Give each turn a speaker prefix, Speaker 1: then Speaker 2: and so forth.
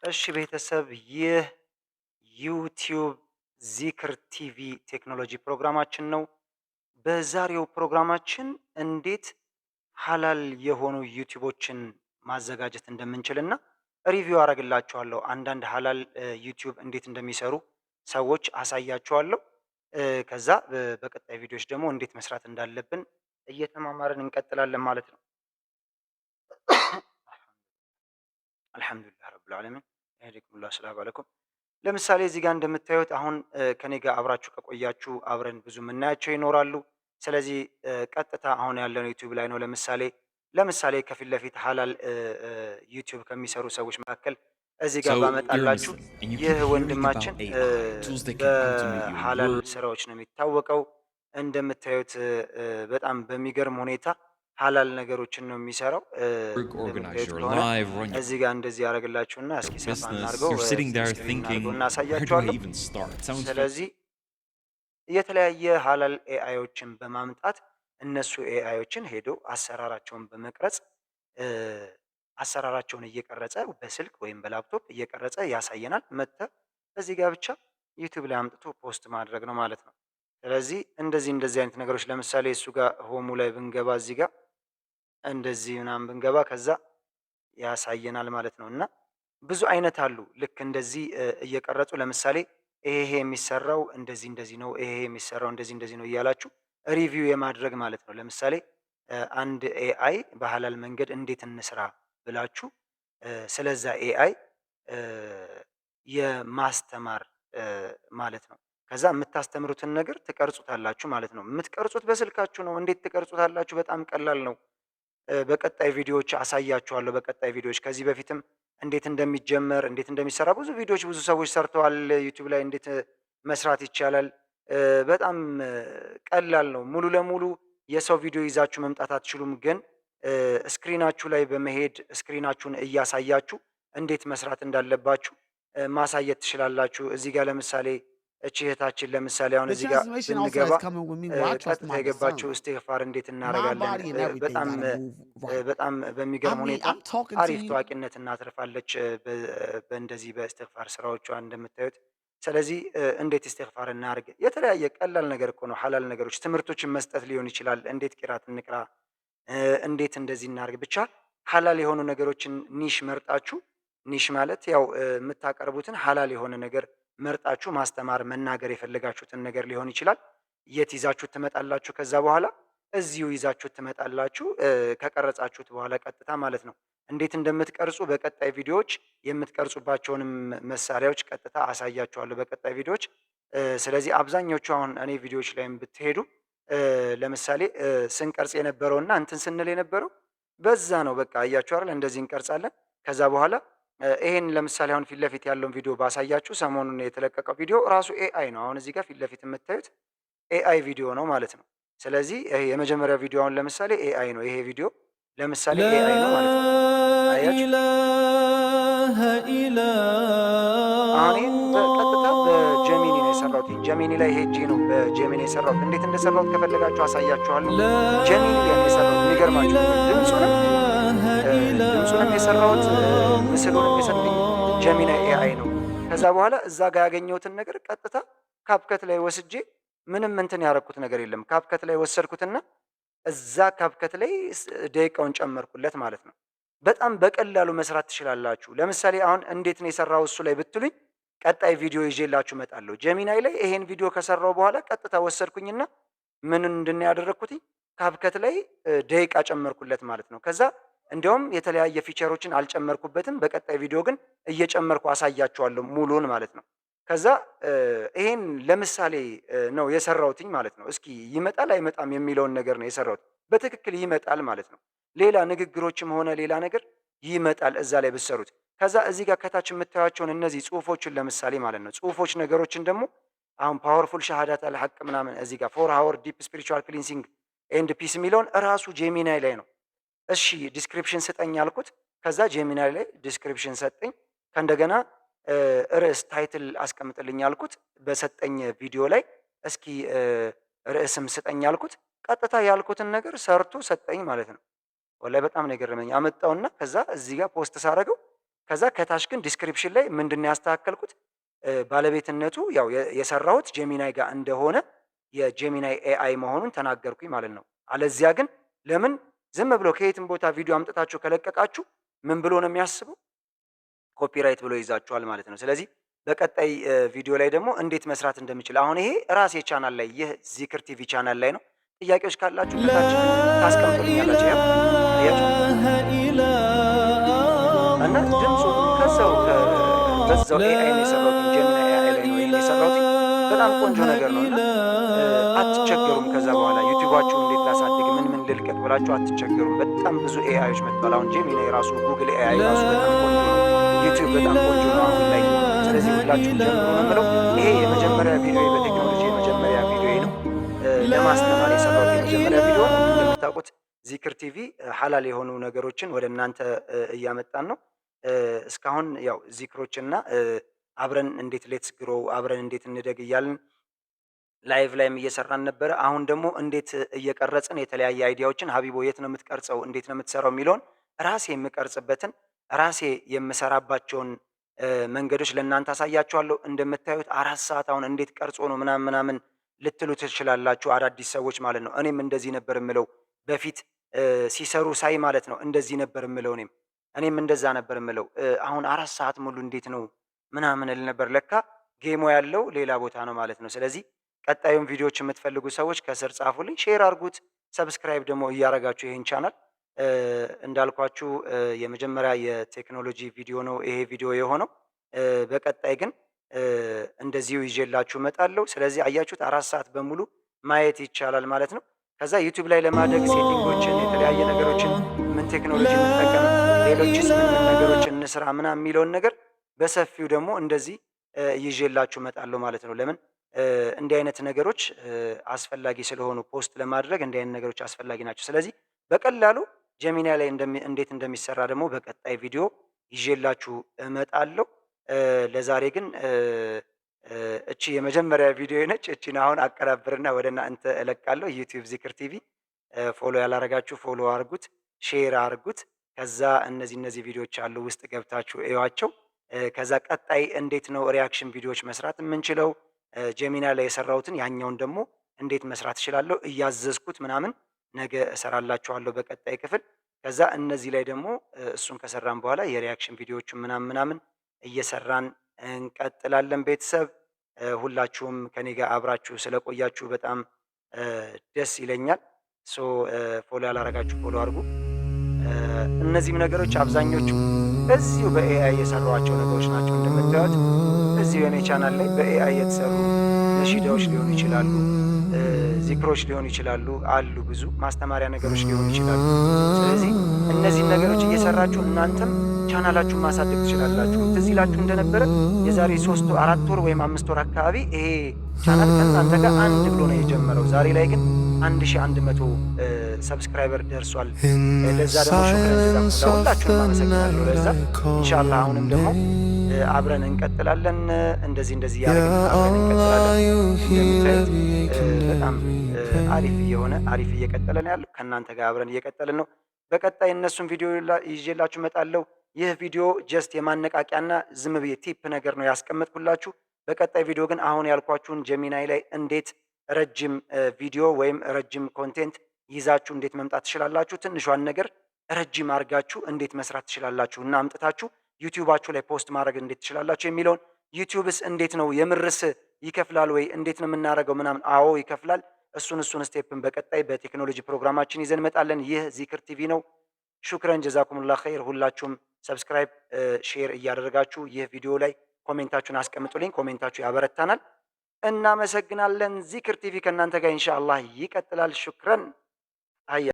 Speaker 1: እሺ ቤተሰብ ይህ ዩቲዩብ ዚክር ቲቪ ቴክኖሎጂ ፕሮግራማችን ነው። በዛሬው ፕሮግራማችን እንዴት ሀላል የሆኑ ዩቲዩቦችን ማዘጋጀት እንደምንችልና ሪቪው አደርግላችኋለሁ። አንዳንድ ሀላል ዩቲዩብ እንዴት እንደሚሰሩ ሰዎች አሳያችኋለሁ። ከዛ በቀጣይ ቪዲዮዎች ደግሞ እንዴት መስራት እንዳለብን እየተማማርን እንቀጥላለን ማለት ነው። አልሐምዱሊላህ ረብል ዓለሚን ያህዲኩሙላህ ሰላም አለይኩም። ለምሳሌ እዚህ ጋር እንደምታዩት አሁን ከኔ ጋር አብራችሁ ከቆያችሁ አብረን ብዙ የምናያቸው ይኖራሉ። ስለዚህ ቀጥታ አሁን ያለነው ዩቲዩብ ላይ ነው። ለምሳሌ ከፊት ለፊት ሀላል ዩቲዩብ ከሚሰሩ ሰዎች መካከል እዚህ ጋር
Speaker 2: So you're a
Speaker 1: ባመጣላችሁ
Speaker 2: Muslim and you
Speaker 1: ይህ
Speaker 2: keep hearing about
Speaker 1: ወንድማችን
Speaker 2: AI, tools that can automate your
Speaker 1: በሀላል
Speaker 2: work,
Speaker 1: ስራዎች ነው የሚታወቀው። እንደምታዩት በጣም በሚገርም ሁኔታ ሀላል ነገሮችን ነው የሚሰራው።
Speaker 2: organize
Speaker 1: እንደምታዩት
Speaker 2: your
Speaker 1: ከሆነ
Speaker 2: life, run
Speaker 1: እዚህ ጋር እንደዚህ ያደርግላችሁና እስኪ ሰፋ
Speaker 2: business.
Speaker 1: እናድርገው
Speaker 2: You're sitting there
Speaker 1: ስክሪን እናድርገው
Speaker 2: thinking, where do I
Speaker 1: እናሳያችኋለሁ።
Speaker 2: even start? Sounds very
Speaker 1: ስለዚህ የተለያየ ሀላል ኤአዮችን በማምጣት እነሱ ኤአዮችን ሄዶ አሰራራቸውን በመቅረጽ እ አሰራራቸውን እየቀረጸ በስልክ ወይም በላፕቶፕ እየቀረጸ ያሳየናል። መጥተህ እዚህ ጋር ብቻ ዩቲዩብ ላይ አምጥቶ ፖስት ማድረግ ነው ማለት ነው። ስለዚህ እንደዚህ አይነት ነገሮች ለምሳሌ እሱ ጋር ሆሙ ላይ ብንገባ እዚህ ጋር እንደዚህ ምናምን ብንገባ ከዛ ያሳየናል ማለት ነው። እና ብዙ አይነት አሉ። ልክ እንደዚህ እየቀረጹ ለምሳሌ ይሄ የሚሰራው እንደዚህ ነው፣ ይሄ የሚሰራው እንደዚህ ነው እያላችሁ ሪቪው የማድረግ ማለት ነው። ለምሳሌ አንድ ኤአይ በሀላል መንገድ እንዴት እንስራ ብላችሁ ስለዛ ኤአይ የማስተማር ማለት ነው። ከዛ የምታስተምሩትን ነገር ትቀርጹታላችሁ ማለት ነው። የምትቀርጹት በስልካችሁ ነው። እንዴት ትቀርጹታላችሁ? በጣም ቀላል ነው። በቀጣይ ቪዲዮዎች አሳያችኋለሁ። በቀጣይ ቪዲዮዎች ከዚህ በፊትም እንዴት እንደሚጀመር እንዴት እንደሚሰራ ብዙ ቪዲዮዎች ብዙ ሰዎች ሰርተዋል። ዩቲዩብ ላይ እንዴት መስራት ይቻላል? በጣም ቀላል ነው። ሙሉ ለሙሉ የሰው ቪዲዮ ይዛችሁ መምጣት አትችሉም። ግን ስክሪናችሁ ላይ በመሄድ ስክሪናችሁን እያሳያችሁ እንዴት መስራት እንዳለባችሁ ማሳየት ትችላላችሁ። እዚህ ጋር ለምሳሌ እቺ እህታችን ለምሳሌ አሁን
Speaker 3: The
Speaker 1: እዚህ ጋር
Speaker 3: transformation also
Speaker 1: ብንገባ
Speaker 3: has come in with me where I trust
Speaker 1: ቀጥታ
Speaker 3: my
Speaker 1: የገባችው
Speaker 3: discernment.
Speaker 1: እስትግፋር እንዴት
Speaker 3: My
Speaker 1: እናደርጋለን
Speaker 3: body and everything
Speaker 1: በጣም
Speaker 3: got to move right.
Speaker 1: በጣም
Speaker 3: I
Speaker 1: በሚገርም
Speaker 3: mean,
Speaker 1: ሁኔታ
Speaker 3: I'm talking to
Speaker 1: አሪፍ
Speaker 3: you.
Speaker 1: ታዋቂነት እናትርፋለች በእንደዚህ በእስትግፋር ስራዎቿ እንደምታዩት። ስለዚህ እንዴት እስትግፋር እናድርግ? የተለያየ ቀላል ነገር እኮ ነው። ሐላል ነገሮች ትምህርቶችን መስጠት ሊሆን ይችላል። እንዴት ቂራት እንቅራ፣ እንዴት እንደዚህ እናድርግ። ብቻ ሐላል የሆኑ ነገሮችን ኒሽ መርጣችሁ ኒሽ ማለት ያው የምታቀርቡትን ሐላል የሆነ ነገር መርጣችሁ ማስተማር መናገር የፈለጋችሁትን ነገር ሊሆን ይችላል። የት ይዛችሁት ትመጣላችሁ? ከዛ በኋላ እዚሁ ይዛችሁት ትመጣላችሁ። ከቀረጻችሁት በኋላ ቀጥታ ማለት ነው። እንዴት እንደምትቀርጹ በቀጣይ ቪዲዮዎች የምትቀርጹባቸውንም መሳሪያዎች ቀጥታ አሳያችኋለሁ በቀጣይ ቪዲዮዎች። ስለዚህ አብዛኞቹ አሁን እኔ ቪዲዮዎች ላይም ብትሄዱ ለምሳሌ ስንቀርጽ የነበረውና እንትን ስንል የነበረው በዛ ነው። በቃ አያችሁ አይደል? እንደዚህ እንቀርጻለን። ከዛ በኋላ ይሄን ለምሳሌ አሁን ፊት ለፊት ያለውን ቪዲዮ ባሳያችሁ ሰሞኑን የተለቀቀው ቪዲዮ ራሱ ኤአይ ነው። አሁን እዚህ ጋር ፊት ለፊት የምታዩት ኤአይ ቪዲዮ ነው ማለት ነው። ስለዚህ ይሄ የመጀመሪያው ቪዲዮ አሁን ለምሳሌ ኤአይ ነው። ይሄ ቪዲዮ ለምሳሌ
Speaker 2: لا
Speaker 1: ኤአይ ነው ማለት ነው። አያችሁ?
Speaker 2: إله إلا
Speaker 1: አሁን ይሄን በቀጥታ በጀሚኒ ነው
Speaker 2: الله
Speaker 1: የሰራሁት። ጀሚኒ ላይ ሄጄ ነው በጀሚኒ የሰራሁት። እንዴት እንደሰራሁት ከፈለጋችሁ አሳያችኋለሁ።
Speaker 2: لا
Speaker 1: ጀሚኒ ላይ ነው የሰራሁት። የሚገርማችሁ
Speaker 2: إله إلا
Speaker 1: ድምፁንም የሰራሁት ምስሉንም የሰጠኝ ጀሚኒ ኤአይ ነው። ከዛ በኋላ እዛ ጋር ያገኘሁትን ነገር ቀጥታ ካፕከት ላይ ወስጄ ምንም እንትን ያደረኩት ነገር የለም። ካፕከት ላይ ወሰድኩትና እዛ ካፕከት ላይ ደቂቃውን ጨመርኩለት ማለት ነው። በጣም በቀላሉ መስራት ትችላላችሁ። ለምሳሌ አሁን እንዴት ነው የሰራው እሱ ላይ ብትሉኝ ቀጣይ ቪዲዮ ይዤላችሁ እመጣለሁ። ጀሚናይ ላይ ይሄን ቪዲዮ ከሰራው በኋላ ቀጥታ ወሰድኩኝና ምን እንድን ያደረኩትኝ ካፕከት ላይ ደቂቃ ጨመርኩለት ማለት ነው። ከዛ እንዲያውም የተለያየ ፊቸሮችን አልጨመርኩበትም። በቀጣይ ቪዲዮ ግን እየጨመርኩ አሳያችኋለሁ ሙሉን ማለት ነው። ከዛ ይሄን ለምሳሌ ነው የሰራሁትኝ ማለት ነው። እስኪ ይመጣል አይመጣም የሚለውን ነገር ነው የሰራሁት። በትክክል ይመጣል ማለት ነው። ሌላ ንግግሮችም ሆነ ሌላ ነገር ይመጣል እዛ ላይ ብትሰሩት። ከዛ እዚህ ጋር ከታች የምታዩቸውን እነዚህ ጽሁፎችን ለምሳሌ ማለት ነው ጽሁፎች ነገሮችን ደግሞ አሁን ፓወርፉል ሻሃዳት አልሐቅ ምናምን እዚህ ጋር ፎር ሃወር ዲፕ ስፒሪቹዋል ክሊንሲንግ ኤንድ ፒስ የሚለውን እራሱ ጄሚናይ ላይ ነው። እሺ ዲስክሪፕሽን ስጠኝ አልኩት። ከዛ ጄሚናይ ላይ ዲስክሪፕሽን ሰጠኝ። ከእንደገና ርዕስ ታይትል አስቀምጥልኝ አልኩት። በሰጠኝ ቪዲዮ ላይ እስኪ ርዕስም ስጠኝ አልኩት። ቀጥታ ያልኩትን ነገር ሰርቶ ሰጠኝ ማለት ነው። ወላሂ በጣም ነው የገረመኝ። አመጣውና ከዛ እዚህ ጋር ፖስት ሳደርገው ከዛ ከታች ግን ዲስክሪፕሽን ላይ ምንድነው ያስተካከልኩት ባለቤትነቱ ያው የሰራሁት ጄሚናይ ጋር እንደሆነ የጄሚናይ ኤአይ መሆኑን ተናገርኩኝ ማለት ነው። አለዚያ ግን ለምን ዝም ብሎ ከየትም ቦታ ቪዲዮ አምጥታችሁ ከለቀቃችሁ ምን ብሎ ነው የሚያስበው? ኮፒራይት ብሎ ይዛችኋል ማለት ነው። ስለዚህ በቀጣይ ቪዲዮ ላይ ደግሞ እንዴት መስራት እንደምችል አሁን ይሄ ራሴ ቻናል ላይ ይህ ዚክር ቲቪ ቻናል ላይ ነው። ጥያቄዎች ካላችሁ ከታች ታስቀምጡልኛላችሁ። ያው አያችሁ እና ድምፁ ከዛው በዛው ኤአይ ነው የሰራሁት፣ ጀሚናይ ኤአይ ላይ ነው ይሄን የሰራሁት። በጣም ቆንጆ ነገር ነው እና አትቸገሩም። ከዛ በኋላ ዩቲዩባችሁ እንዴት ላሳድግ ምን ልልቀቅ ብላችሁ አትቸገሩም። በጣም ብዙ ኤአይዎች መጥተዋል። አሁን ጄሚናይ ራሱ ጉግል ኤአይ ራሱ በጣም ቆንጆ ነው። ዩቲዩብ በጣም ቆንጆ ነው አሁን ላይ። ስለዚህ ሁላችሁም ጀምሮ ነው የምለው። ይሄ የመጀመሪያ ቪዲዮ በቴክኖሎጂ የመጀመሪያ ቪዲዮ ነው። ለማስተማር የሰራሁት የመጀመሪያ ቪዲዮ ነው። እንደምታውቁት ዚክር ቲቪ ሐላል የሆኑ ነገሮችን ወደ እናንተ እያመጣን ነው። እስካሁን ያው ዚክሮችና አብረን እንዴት ሌትስ ግሮ አብረን እንዴት እንደግ እያልን ላይቭ ላይም እየሰራን ነበረ። አሁን ደግሞ እንዴት እየቀረጽን የተለያየ አይዲያዎችን ሀቢቦ የት ነው የምትቀርጸው፣ እንዴት ነው የምትሰራው የሚለውን ራሴ የምቀርጽበትን ራሴ የምሰራባቸውን መንገዶች ለእናንተ አሳያችኋለሁ። እንደምታዩት 4 ሰዓት አሁን እንዴት ቀርጾ ነው ምናምን ልትሉ ትችላላችሁ፣ አዳዲስ ሰዎች ማለት ነው። እኔም እንደዚህ ነበር የምለው በፊት ሲሰሩ ሳይ ማለት ነው። እንደዚህ ነበር የምለው እኔም እንደዛ ነበር የምለው። አሁን 4 ሰዓት ሙሉ እንዴት ነው ምናምን እል ነበር። ለካ ጌሞ ያለው ሌላ ቦታ ነው ማለት ነው። ስለዚህ ቀጣዩን ቪዲዮዎች የምትፈልጉ ሰዎች ከስር ጻፉልኝ፣ ሼር አድርጉት፣ ሰብስክራይብ ደግሞ እያረጋችሁ ይሄን ቻናል እንዳልኳችሁ የመጀመሪያ የቴክኖሎጂ ቪዲዮ ነው ይሄ ቪዲዮ የሆነው። በቀጣይ ግን እንደዚሁ ይዤላችሁ እመጣለሁ። ስለዚህ አያችሁት 4 ሰዓት በሙሉ ማየት ይቻላል ማለት ነው። ከዛ ዩቲዩብ ላይ ለማደግ ሴቲንጎችን የተለያየ ነገሮችን ምን ቴክኖሎጂ እንጠቀም፣ ሌሎችስ ምን ነገሮችን እንስራ ምናምን የሚለውን ነገር በሰፊው ደግሞ እንደዚህ ይዤላችሁ እመጣለሁ ማለት ነው። ለምን እንዲህ አይነት ነገሮች አስፈላጊ ስለሆኑ ፖስት ለማድረግ እንዲህ አይነት ነገሮች አስፈላጊ ናቸው። ስለዚህ በቀላሉ ጀሚናይ ላይ እንዴት እንደሚሰራ ደግሞ በቀጣይ ቪዲዮ ይዤላችሁ እመጣለሁ። ለዛሬ ግን እቺ የመጀመሪያ ቪዲዮ ነች። እቺን አሁን አቀራብርና ወደ እናንተ እለቃለሁ። ዩቲዩብ ዚክር ቲቪ ፎሎ ያላረጋችሁ ፎሎ አርጉት፣ ሼር አርጉት። ከዛ እነዚህ ቪዲዮዎች አሉ ውስጥ ገብታችሁ እዩዋቸው። ከዛ ቀጣይ እንዴት ነው ሪያክሽን ቪዲዮዎች መስራት የምንችለው፣ ጀሚናይ ላይ የሰራሁትን ያኛውን ደግሞ እንዴት መስራት እችላለሁ እያዘዝኩት ምናምን ነገ እሰራላችኋለሁ በቀጣይ ክፍል። ከዛ እነዚህ ላይ ደግሞ እሱን ከሰራን በኋላ የሪያክሽን ቪዲዮዎችን ምናምን እየሰራን እንቀጥላለን። ቤተሰብ ሁላችሁም ከኔ ጋር አብራችሁ ስለቆያችሁ በጣም ደስ ይለኛል። ፎሎ ያላረጋችሁ ፎሎ አድርጉ። እነዚህም ነገሮች አብዛኞቹ እዚሁ በኤአይ የሰሯቸው ነገሮች ናቸው። እንደምታዩት እዚሁ የኔ ቻናል ላይ በኤአይ የተሰሩ ነሺዳዎች ሊሆኑ ይችላሉ፣ ዚክሮች ሊሆኑ ይችላሉ፣ አሉ ብዙ ማስተማሪያ ነገሮች ሊሆኑ ይችላሉ። ስለዚህ እነዚህን ነገሮች እየሰራችሁ እናንተም ቻናላችሁን ማሳደግ ትችላላችሁ። ትዝ ይላችሁ እንደነበረ የዛሬ 3 ወር 4 ወር ወይም 5 ወር አካባቢ ይሄ ቻናል ከእናንተ ጋር አንድ ብሎ ነው የጀመረው። ዛሬ ላይ ግን 1100 ሰብስክራይበር ደርሷል። ለዛ ደግሞ ሁላችሁንም አመሰግናለሁ። ለዛ ኢንሻአላህ አሁንም ደግሞ አብረን እንቀጥላለን። እንደዚህ ያደረግን አብረን እንቀጥላለን። በጣም አሪፍ እየቀጠለ ነው ያለው። ከእናንተ ጋር አብረን እየቀጠልን ነው። በቀጣይ እነሱን ቪዲዮ ይዤላችሁ እመጣለሁ። ይህ ቪዲዮ ጀስት የማነቃቂያና ዝም ብዬ ቲፕ ነገር ነው ያስቀመጥኩላችሁ። በቀጣይ ቪዲዮ ግን አሁን ያልኳችሁን ጀሚናይ ላይ እንዴት ረጅም ቪዲዮ ወይም ረጅም ኮንቴንት ይዛችሁ እንዴት መምጣት ትችላላችሁ፣ ትንሿን ነገር ረጅም አድርጋችሁ እንዴት መስራት ትችላላችሁ እና አምጥታችሁ ዩቲዩባችሁ ላይ ፖስት ማድረግ እንዴት ትችላላችሁ የሚለውን ዩቲዩብስ እንዴት ነው የምርስ ይከፍላል ወይ እንዴት ነው የምናደርገው ምናምን፣ አዎ ይከፍላል። እሱን ስቴፕን በቀጣይ በቴክኖሎጂ ፕሮግራማችን ይዘን እንመጣለን። ይህ ዚክር ቲቪ ነው። ሹክረን ጀዛኩሙላህ ኸይር። ሁላችሁም ሰብስክራይብ ሼር እያደረጋችሁ ይህ ቪዲዮ ላይ ኮሜንታችሁን አስቀምጡልኝ። ኮሜንታችሁ ያበረታናል። እናመሰግናለን። ዚክር ቲቪ ከእናንተ ጋር ኢንሻአላህ ይቀጥላል። ሹክረን።